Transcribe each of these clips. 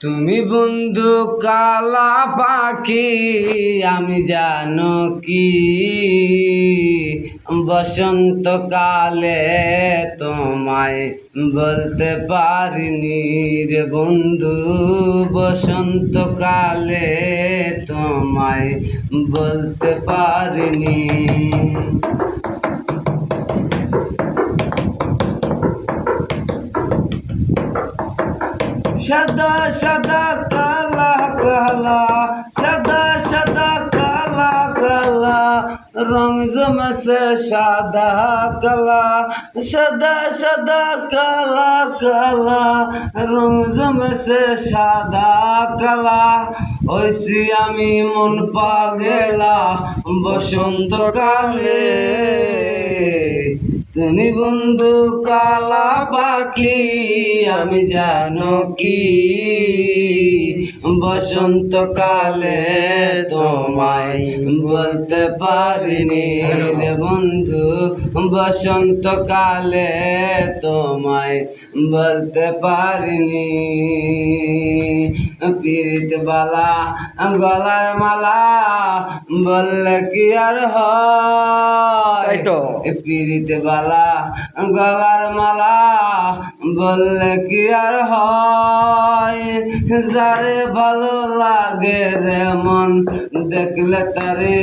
তুমি বন্ধু কালা পাখি, আমি জানো কি বসন্তকালে তোমায় বলতে পারিনি রে বন্ধু। বসন্তকালে তোমায় বলতে পারিনি। সাদা সাদা কালা কালা, সাদা সাদা কালা কালা, রং জমেছে সাদা কালা। সাদা সাদা কালা কালা, রং জমেছে সাদা কালা। হইছি আমি মন পাগেলা বসন্তকালে। তুমি বন্ধু কালা পাখি, আমি জানো কি বসন্তকালে তোমায় বলতে পারিনি রে বন্ধু। বসন্তকালে তোমায় বলতে পারিনি। পীড়িত বালা গলার মালা বললে কি আর হয়। পীড়িত বালা গলার মালা বললে কি আর হয়। যারে ভালো লাগে রে মন দেখলে তারে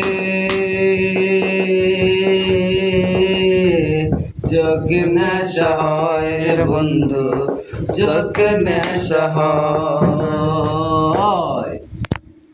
চোখ নেশা হয় রে বন্ধু, চোখ নেশা হয়।